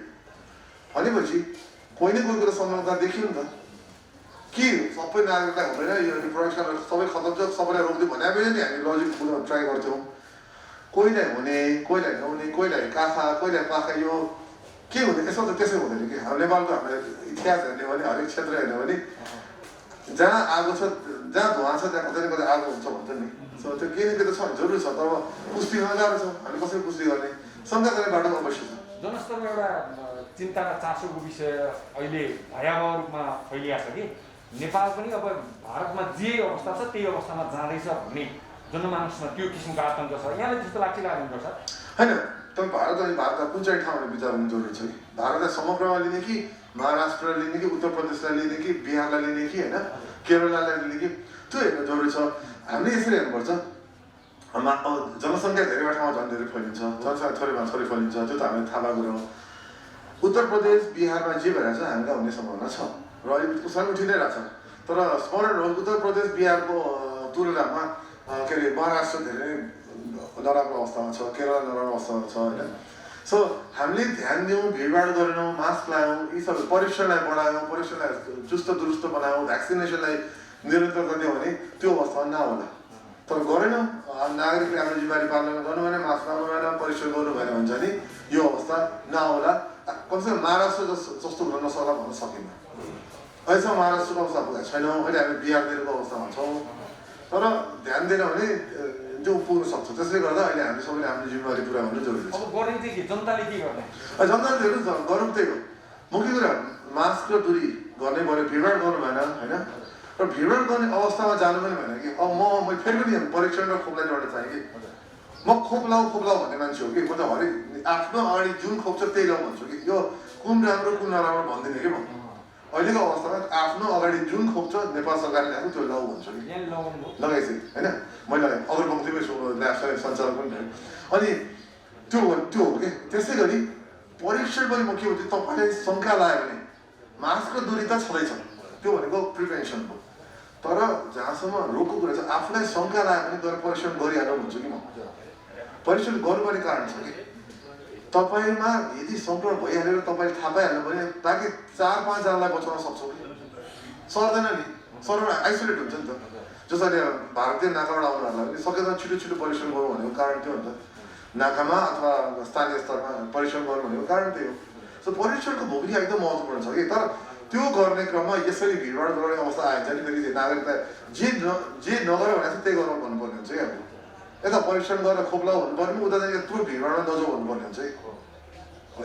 भनेपछि कोही न कोही कुरो संलग्नता देखियो नि त। के सबै नागरिकलाई हुँदैन यो प्रयोगशाला सबै खतम छ सबैलाई रोक्दै भने पनि हामी लजिक बुझाउन ट्राई गर्थ्यौँ। कोहीलाई हुने, कोहीलाई नहुने, कोहीलाई काखा, कोहीलाई पाखा, यो के हुँदैन? यसो त त्यसै हुँदैन कि। हाम्रो नेपालको हाम्रो इतिहास हेर्ने भने हरेक क्षेत्र हेर्ने भने जहाँ आगो छ, जहाँ धुवा छ त्यहाँ कतै न कतै आगो हुन्छ भन्छ नि। सो त्यो केही न केही त छ, जरुरी छ, तर पुष्टि गर्न गाह्रो छ। हामी कसरी पुष्टि गर्ने? शङ्का गर्ने बाटो अवश्य छ। जनस्तरमा एउटा चिन्ता र चासोको विषय अहिले भयावह रूपमा फैलिएको छ कि नेपाल पनि अब भारतमा जे अवस्था छ त्यही अवस्थामा जाँदैछ भन्ने जनमानसमा त्यो किसिमको आतङ्क छ। यहाँलाई त्यस्तो लाग्दैन पर्छ होइन? तपाईँ भारत अनि भारतका कुन चाहिँ ठाउँले विचार गर्नु जरुरी छ कि भारतलाई समग्रमा लिने कि महाराष्ट्रलाई लिने कि उत्तर प्रदेशलाई लिने कि बिहारलाई लिने कि होइन केरलालाई लिने कि त्यो हेर्नु जरुरी छ। हामीले यसरी हेर्नुपर्छ। जनसङ्ख्या धेरै ठाउँमा झन् धेरै फैलिन्छ, जनसङ्ख्या थोरैमा थोरै फैलिन्छ, त्यो त हामीले थाहा भएको कुरो हो। उत्तर प्रदेश बिहारमा जे भइरहेछ हामीलाई हुने सम्भावना छ र अहिले कुसम उठि नै रहेछ। तर स्मरण होस् उत्तर प्रदेश बिहारको तुलनामा के अरे महाराष्ट्र धेरै नराम्रो अवस्थामा छ, केरला नराम्रो अवस्थामा छ होइन। सो हामीले ध्यान दियौँ, भिडभाड गरेनौँ, मास्क लगायौँ, यी सबै परीक्षणलाई बढायौँ, परीक्षणलाई चुस्त दुरुस्त बनायौँ, भ्याक्सिनेसनलाई निरन्तरता दियौँ भने त्यो अवस्थामा नहोला। तर गरेनौँ, नागरिकले आफ्नो जिम्मेवारी पालन गर्नु भएन, मास्क लगाउनु भएन, परीक्षण गर्नु भएन भने चाहिँ यो अवस्था नहोला। कमसेकम महाराष्ट्र जस्तो हुन नसक्ला भन्न सकिन्न। अहिलेसम्म महाराष्ट्रको अवस्था पुगेको छैनौँ, अहिले हामी बिहारतिरको अवस्थामा छौँ। तर ध्यान दिएन भने त्यो पुग्न सक्छ। त्यसले गर्दा अहिले हामी सबैले आफ्नो जिम्मेवारी पुरा गर्नु जरुरी छ। अब गर्ने चाहिँ के जनताले के गर्ने? जनताले हेर्नुहोस् न, गरौँ त्यही हो मुख्य कुरा। मास्क र दूरी गर्नै पऱ्यो, भिडभाड गर्नु भएन होइन। र भिडभाड गर्ने अवस्थामा जानु पनि भएन कि अब म फेरि पनि परीक्षण र खोपलाई जोड्न चाहेँ कि म खोप लाऊ भन्ने मान्छे हो कि। म त हरेक आफ्नो अगाडि जुन खोप छ त्यही लाउँ भन्छु कि। यो कुन राम्रो कुन नराम्रो भन्दिनँ कि म। अहिलेको अवस्थामा आफ्नो अगाडि जुन खोप छ नेपाल सरकारले ल्याएको त्यो लाऊ भन्छु कि। लगाइसकेँ होइन, मैले अगरबत्तीमै ल्याब सञ्चालन पनि भयो। अनि त्यो हो कि। त्यसै गरी परीक्षण पनि म के हुन्छ, तपाईँले शङ्का लाग्यो भने मास्क र दूरी त छँदैछ, त्यो भनेको प्रिभेन्सन हो। तर जहाँसम्म रोगको कुरा छ, आफूलाई शङ्का लाग्यो भने गएर परीक्षण गरिहाल्नु भन्छु कि म। परीक्षण गर्नुपर्ने कारण छ कि तपाईँमा यदि सङ्क्रमण भइहाल्यो र तपाईँले थाहा पाइहाल्नु भने बाँकी 4-5 जनालाई बचाउन सक्छौँ कि सर्दैन नि। सर्न आइसोलेट हुन्छ नि त। जसरी भारतीय नाकाबाट आउनेहरूलाई पनि सकेसम्म छिटो परीक्षण गरौँ भनेको कारण त्यो हो नि त। नाकामा अथवा स्थानीय स्तरमा परीक्षण गर्नु भनेको कारण त्यही हो। सो परीक्षणको भूमिका एकदम महत्त्वपूर्ण छ कि। तर त्यो गर्ने क्रममा यसरी भिडभाड गर्ने अवस्था आइन्छ नि फेरि नागरिकलाई जे नगर्यो भने चाहिँ त्यही गरौँ भन्नुपर्ने हुन्छ क्या। यता परीक्षण गरेर खोप लाऊ भन्नुपर्ने, उता चाहिँ यत्रो भिडभाडमा नजाऊ भन्नुपर्ने हुन्छ है।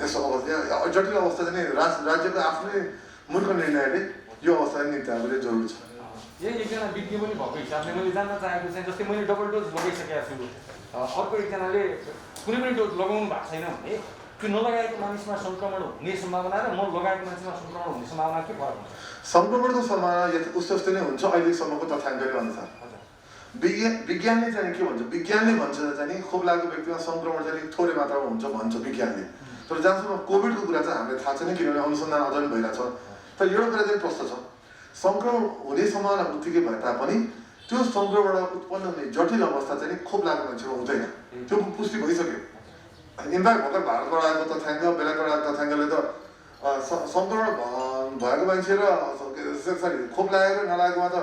यस्तो अवस्था जटिल अवस्था चाहिँ राज्यको आफ्नै मूर्ख निर्णयले यो अवस्था निम्त्याउनु जरुरी छ। यही एकजना विज्ञ पनि भएको हिसाबले मैले जान्न चाहेको चाहिँ जस्तै मैले डबल डोज लगाइसकेको छु, अर्को एकजनाले कुनै पनि डोज लगाउनु भएको छैन भने त्यो नलगाएको मानिसमा सङ्क्रमण हुने सम्भावना र लगाएको मान्छेमा सङ्क्रमण हुने सम्भावना के फरक हुन्छ? सङ्क्रमणको सम्भावना उस्तै नै हुन्छ अहिलेसम्मको तथ्याङ्कले अनुसार। विज्ञानले चाहिँ के भन्छ, विज्ञानले भन्छ चाहिँ खोप लागेको व्यक्तिमा सङ्क्रमण चाहिँ थोरै मात्रामा हुन्छ भन्छ विज्ञानले। तर जहाँसम्म कोभिडको कुरा चाहिँ हामीलाई थाहा छैन, किनभने अनुसन्धान अझ पनि भइरहेछ। तर एउटा कुरा चाहिँ प्रश्न छ, सङ्क्रमण हुने सम्भावना उत्तिकै भए तापनि त्यो सङ्क्रमणबाट उत्पन्न हुने जटिल अवस्था चाहिँ खोप लागेको मान्छेमा हुँदैन। त्यो पुष्टि भइसक्यो। इनफ्याक्ट भर्खर भारतबाट आएको तथ्याङ्क, बेलायतबाट आएको तथ्याङ्कले त सङ्क्रमण भएको मान्छे र खोप लागेको नलागेकोमा त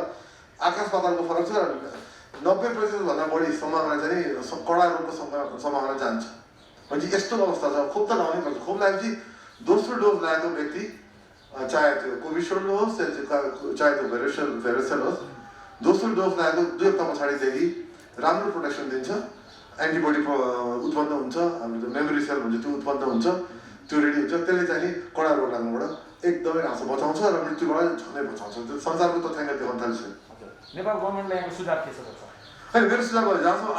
आकाश पातालको फरक छ। 90% भन्दा बढी सम्भावना चाहिँ कडा रोगको सम्भावना जान्छ। भनेपछि यस्तो अवस्था छ। खोप त लाउनै पर्छ। खोप लागेपछि दोस्रो डोज लागेको व्यक्ति चाहे त्यो कोभिसिल्ड होस् चाहे त्यो भेरिसेल होस्, दोस्रो डोज लागेको 2 हप्ता पछाडिदेखि राम्रो प्रोटेक्सन दिन्छ। एन्टिबडी उत्पन्न हुन्छ, हाम्रो मेमोरी सेल भन्छ त्यो उत्पन्न हुन्छ, त्यो रेडी हुन्छ। त्यसले चाहिँ कडा रोग लाग्नुबाट एकदमै राम्रोसँग बचाउँछ र मृत्युबाट झनै बचाउँछ। त्यो संसारको तथ्याङ्क देखाउन थालिसक्यो। नेपाल गभर्मेन्टलाई यहाँको सुझाव के छ त? होइन मेरो सुझाव भयो जहाँसम्म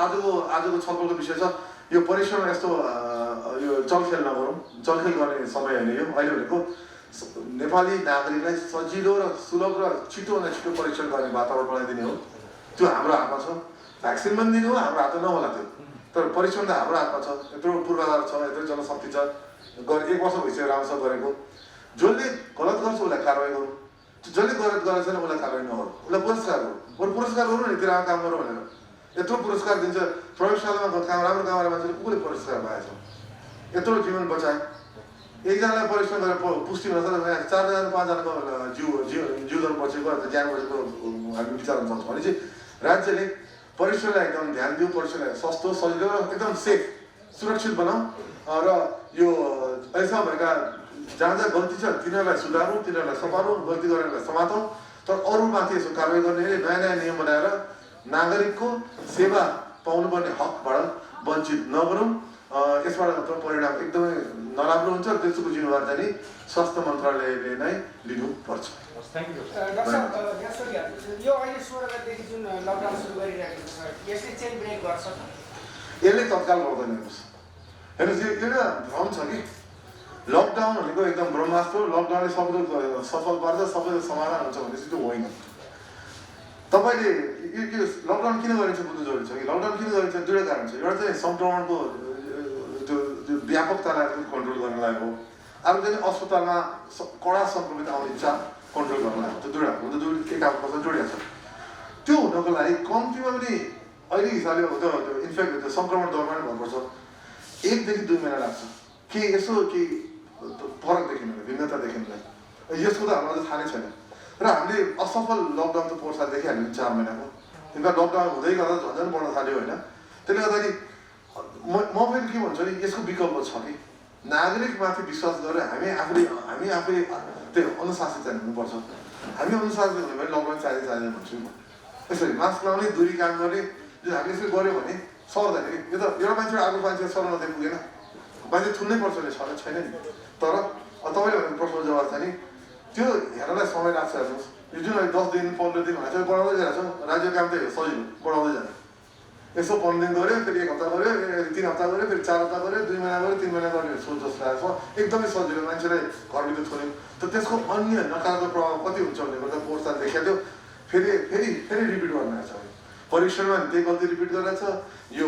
आजको छलफलको विषय छ यो परीक्षामा यस्तो यो चलखेल नगरौँ, चलखेल गर्ने समय होइन यो। अहिले भनेको नेपाली नागरिकलाई सजिलो र सुलभ र छिटोभन्दा छिटो परीक्षण गर्ने वातावरण बनाइदिने हो। त्यो हाम्रो हातमा छ। भ्याक्सिन पनि दिनु हो हाम्रो हातमा नहोला त्यो, तर परीक्षण त हाम्रो हातमा छ। यत्रो पूर्वाधार छ, यत्रो जनशक्ति छ, 1 वर्ष भइसक्यो राम्रोसँग गरेको। जसले गलत गर्छ उसलाई कारवाही गरौँ, जसले गलत गरेको छैन उसलाई कारवाही नगरौँ, उसलाई पुरस्कार गरौँ। बरु पुरस्कार गरौँ नि, त्यो काम गरौँ भनेर यत्रो पुरस्कार दिन्छ। प्रयोगशालामा राम्रो काम गर्ने मान्छेले कसले पुरस्कार पाएछ? यत्रो जीवन बचाए। एकजनालाई परीक्षण गरेर पुष्टि हुन सक्छ, 4 जना 5 जनाको जीवन बचेको अथवा ज्यान बचेको हामी विचार गर्न सक्छौँ भने चाहिँ राज्यले परीक्षणलाई एकदम ध्यान दियो, परीक्षणलाई सस्तो सजिलो र एकदम सेफ सुरक्षित बनाऊ र यो अहिलेसम्म भएका जहाँ जहाँ गल्ती छ तिनीहरूलाई सुधारौँ, तिनीहरूलाई सपारौँ, गल्ती गरेरलाई समातौँ। तर अरूमाथि यसो कारवाही गर्ने नयाँ नयाँ नियम बनाएर नागरिकको सेवा पाउनुपर्ने हकबाट वञ्चित नगरौँ। यसबाट परिणाम एकदमै नराम्रो हुन्छ। त्यसको जिम्मेवार चाहिँ स्वास्थ्य मन्त्रालयले नै लिनुपर्छ। डाक्टर साहब, यो अहिले 16 गतेदेखि जुन लकडाउन सुरु गरिरहेको छ, यसले चेन ब्रेक गर्छ त? यसले तत्काल गर्दैन। हेर्नुहोस् यो एउटा भ्रम छ कि लकडाउन भनेको एकदम ब्रह्मास्त्र, लकडाउनले सबै सफल पार्छ, सबै समाधान हुन्छ भने चाहिँ त्यो होइन। तपाईँले यो लकडाउन किन गरिन्छ बुझ्नु जरुरी छ कि लकडाउन किन गरिन्छ? दुईवटा कारण छ। एउटा चाहिँ सङ्क्रमणको त्यो व्यापकतालाई कन्ट्रोल गर्नलाई हो, अर्को चाहिँ अस्पतालमा कडा सङ्क्रमित आउने चाप कन्ट्रोल गर्नलाई हो। त्यो दुईवटा हो, त्यो दुई एकाअर्कासँग जोडिएको छ। त्यो हुनको लागि कम्तीमा पनि अहिले हिसाबले त्यो इन्फेक्ट त्यो सङ्क्रमण दरमा पनि भन्नुपर्छ 1 देखि 2 महिना लाग्छ। के यसो के फरक देखिनुलाई, भिन्नता देखिनुलाई यसको त हामीलाई थाहा नै छैन। र हामीले असफल लकडाउन त पोहोर साल देखिहाल्यौँ 4 महिनाको। इनफेक्ट लकडाउन हुँदै गर्दा झन् बढ्न थाल्यो होइन। त्यसले गर्दाखेरि म फेरि के भन्छु भने यसको विकल्प छ कि नागरिकमाथि विश्वास गरेर हामी आफै त्यो अनुशासित चाहिँ हुनुपर्छ। हामी अनुशासित हुने भने लकडाउन चाहिँदैन भन्छु म। यसरी मास्क लाउने, दूरी काम गर्ने, जुन हामीले यसरी गऱ्यो भने सर्दैन कि। यो त एउटा मान्छे अर्को मान्छे सर्न मात्रै पुगेन, मान्छे थुन्नै पर्छ भने छैन नि। तर तपाईँले भनेको प्रश्नको जवाब चाहिँ नि त्यो हेर्नलाई समय लाग्छ। हेर्नुहोस् यो जुन 10 दिन 15 दिन भनेर बढाउँदै जान्छ, राज्यको काम त सजिलो बढाउँदै जान्छ। यसो 15 दिन गऱ्यो, फेरि 1 हप्ता गऱ्यो, 3 हप्ता गऱ्यो, फेरि 4 हप्ता गऱ्यो, 2 महिना गऱ्यो, 3 महिना गर्ने सोच जस्तो लागेको छ। एकदमै सजिलो मान्छेलाई घरभित्र थुन्यो। त त्यसको अन्य नकारात्मक प्रभाव कति हुन्छ भन्ने कुरा पोहोर साल देखाइदियो। फेरि रिपिट गर्न आएको छ। परीक्षणमा त्यही गल्ती रिपिट गरिरहेछ, यो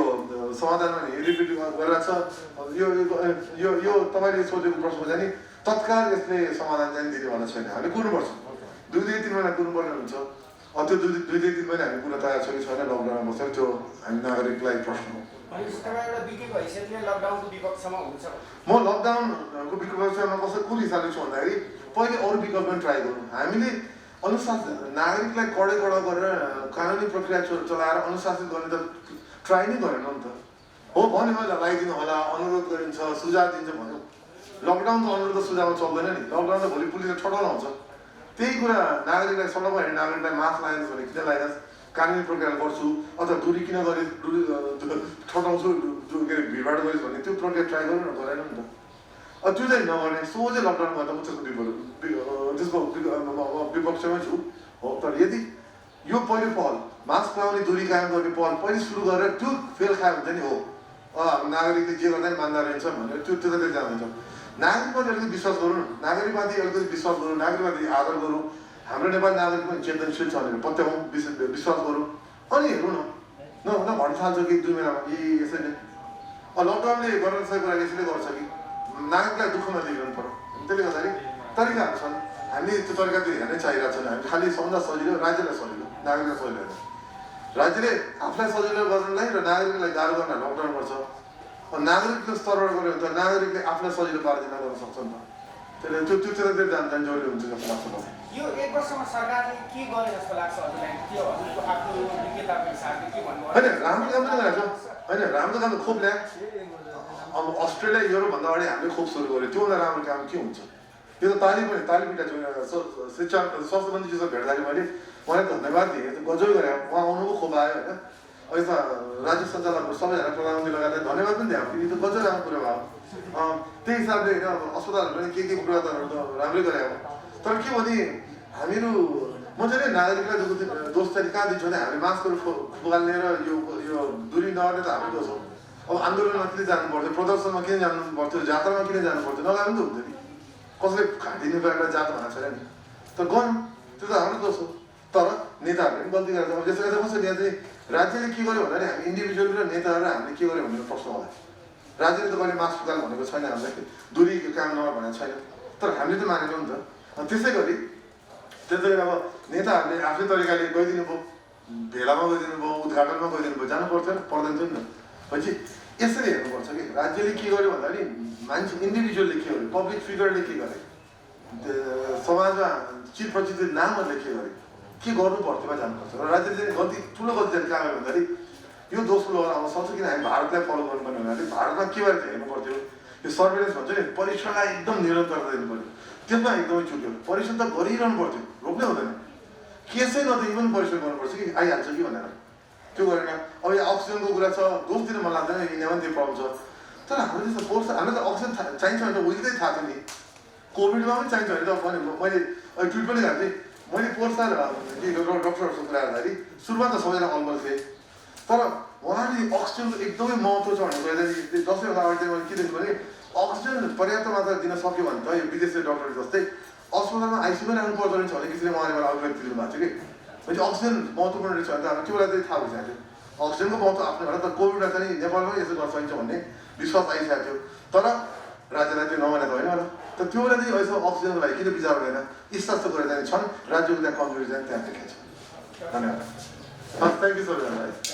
समाधानमा रिपिट गरिरहेछ। यो तपाईँले सोचेको प्रश्न चाहिँ नि तत्काल यसले समाधान चाहिँ दिनेवाला छैन। हामी कुर्नुपर्छ, 2-3 महिना कुर्नुपर्ने हुन्छ। त्यो 2-3 महिना हामी कुर्न तयार छ कि छैन लकडाउनमा बसेर, त्यो हामी नागरिकलाई प्रश्न हो। म लकडाउनको विपक्षमा कसरी कुन हिसाबले छु भन्दाखेरि पहिले अरू विकल्प पनि ट्राई गरौँ। हामीले अनुशासन नागरिकलाई कडा गरेर कानुनी प्रक्रिया चलाएर अनुशासित गर्ने त ट्राई नै गरेन नि त। हो भन्यो मैले लगाइदिनु होला, अनुरोध गरिन्छ, सुझाव दिन्छ भन्यो। लकडाउन त अनुरोध सुझावमा चल्दैन नि। लकडाउन त भोलि पुलिसले ठटाउन आउँछ। त्यही कुरा नागरिकलाई सडकमा हिँड्ने नागरिकलाई मास्क लगाइदिनुहोस् भने किन लगाइदिनुहोस्, कानुनी प्रक्रिया गर्छु अथवा दूरी किन गरे ठटाउँछु, के अरे भिडभाड गरिस् भने त्यो प्रक्रिया ट्राई गर्नु न, गरेन नि त। त्यो चाहिँ नगर्ने सोझै लकडाउन गर्दा म त्यसको विपक्षमै छु। हो तर यदि यो पहिलो पहल मास्क लगाउने, दूरी कायम गर्ने पहल पहिले सुरु गरेर त्यो फेल खायो भने चाहिँ हो नागरिकले जे गर्दा पनि मान्दा रहन्छ भनेर त्यो त्यतातिर जान्छ। नागरिकमाथि अलिकति विश्वास गरौँ न, नागरिकमाथि अलिकति विश्वास गरौँ, नागरिकमाथि आदर गरौँ। हाम्रो नेपाली नागरिक पनि चेतनशील छ भनेर पत्याउँ, विश्वास गरौँ। अनि हेरौँ न भन्न थाल्छ कि 2 महिनामा यसरी नै लकडाउनले गर्न सकेको कुरा यसैले गर्छ कि नागरिकलाई दुःख नदिनु पर्यो। त्यसले गर्दाखेरि तरिकाहरू छन्, हामीले त्यो तरिकातिर हेर्नै चाहिरहेको छैन। हामी खालि सम्झा सजिलो, राज्यलाई सजिलो, नागरिकलाई सजिलो होइन। राज्यले आफूलाई सजिलो गर्नलाई र नागरिकलाई गाह्रो गर्न लकडाउन गर्छ। नागरिकको स्तरबाट गऱ्यो भने त नागरिकले आफूलाई सजिलो पारिदिन गर्न सक्छ नि त। त्यसले त्यो त्यतातिर जान जरुरी हुन्छ जस्तो लाग्छ मलाई। यो 1 वर्षमा सरकारले के गरे जस्तो लाग्छ हजुरलाई? के हजुरको आफ्नो विज्ञताको हिसाबले के भन्नु? होइन राम्रो काम पनि गरेको छ, होइन राम्रो काम त खोप ल्याए। अब अस्ट्रेलिया युरोपभन्दा अगाडि हामीले खोप सुरु गऱ्यो, त्योभन्दा राम्रो काम के हुन्छ? यो त तालिपिटा शिक्षा स्वास्थ्य मन्त्रीजीसँग भेट्दाखेरि मैले उहाँलाई धन्यवाद दिएँ। गजब गरे, उहाँ आउनुको खोप आयो होइन। अहिले त राज्य सञ्चालकहरू सबैजना प्रधानमन्त्री लगाएर धन्यवाद पनि दिएँ। यो त गजब राम्रो कुरा भयो। त्यही हिसाबले होइन अस्पतालहरू पनि के कुराहरू त राम्रै गरे। तर के भने हामीहरू म चाहिँ नागरिकलाई दोष चाहिँ कहाँ दिन्छु भने हामीले मास्कहरू फुगाल्ने र यो दूरी नगर्ने त हामी दोष हो अब आन्दोलनमा किन जानु पर्थ्यो प्रदर्शनमा किन जानु पर्थ्यो जात्रामा किन जानु पर्थ्यो नगर्नु त हुन्थ्यो नि कसैले खाँदिने बेलालाई जात भनेको छैन नि तर गर्नु त्यो त हाम्रो दोष हो तर नेताहरूले पनि गल्ती गरेर अब त्यसले गर्दा कसरी यहाँ चाहिँ राज्यले के गर्यो भन्दाखेरि हामी इन्डिभिजुअल र नेताहरू हामीले के गर्यो भन्ने प्रश्न होला राज्यले त कहिले मास्क फुगाल भनेको छैन हामीलाई दूरी काम नगर भनेको छैन तर हामीले त मानेनौँ नि त त्यसै गरी अब नेताहरूले आफ्नै तरिकाले गइदिनु भयो भेलामा गइदिनु भयो उद्घाटनमा गइदिनु भयो जानु पर्थ्यो पर्दैन थियो नि त पछि यसरी हेर्नुपर्छ कि राज्यले के गर्यो भन्दाखेरि मान्छे इन्डिभिजुअलले के गर्यो पब्लिक फिगरले के गरे समाजमा चिरपरिचित नामहरूले के गरे के गर्नु पर्थ्योमा जानुपर्छ र राज्यले चाहिँ गल्ती ठुलो गल्ती चाहिँ कहाँ गर्यो भन्दाखेरि यो दोस्रो लगाउन आउन सक्छ किन हामी भारतलाई फलो गर्नुपर्ने भन्दाखेरि भारतमा के भएर हेर्नु पर्थ्यो यो सर्भेलेन्स भन्छ नि परीक्षणलाई एकदम निरन्तरता दिनु पऱ्यो त्यसमा एकदमै छुट्यो परीक्षण त गरिरहनु पर्थ्यो रोक्नै हुँदैन केसै न त इभन परीक्षण गर्नुपर्छ कि आइहाल्छ कि भनेर त्यो गरेन अब यो अक्सिजनको कुरा छ दोष दिन मन लाग्दैन इन्डियामा पनि त्यो प्रब्लम छ तर हाम्रो त्यस्तो फोर्स हामीलाई त अक्सिजन चाहिन्छ भने त उहिलेकै थाहा थियो नि कोभिडमा पनि चाहिन्छ भने त मैले ट्विट पनि गरेको थिएँ मैले पोर्सा डक्टरहरूसँग कुरा गर्दाखेरि सुरुमा त सबैजना अलमल थिएँ तर उहाँले अक्सिजनको एकदमै महत्त्व छ भनेर गएर 10 वर्ष अगाडि चाहिँ मैले के देख्छु भने अक्सिजन पर्याप्त मात्रा दिन सक्यो भने त यो विदेशी डक्टर जस्तै अस्पतालमा आइसियुमै राख्नु पर्दो रहेछ भने किसिमले उहाँले मलाई अभिव्यक्ति दिनुभएको छ कि म्हणजे अक्सिजन महत्त्वपूर्ण रहेछ भने त अब त्यो बेला चाहिँ थाहा भइसकेको थियो अक्सिजनको महत्त्व आफ्नो भएर त कोभिडमा चाहिँ नेपालमै यसो गर्न सकिन्छ भन्ने विश्वास आइसकेको थियो तर राज्यलाई त्यो नमाने त होइन होला त त्यो बेला चाहिँ यसो अक्सिजनको लागि किन विचार गरेन यस्तो कुरा चाहिँ छन् राज्यको त्यहाँ कमजोरी चाहिँ त्यहाँ देखाएको छ धन्यवाद थ्याङ्क यू सो मच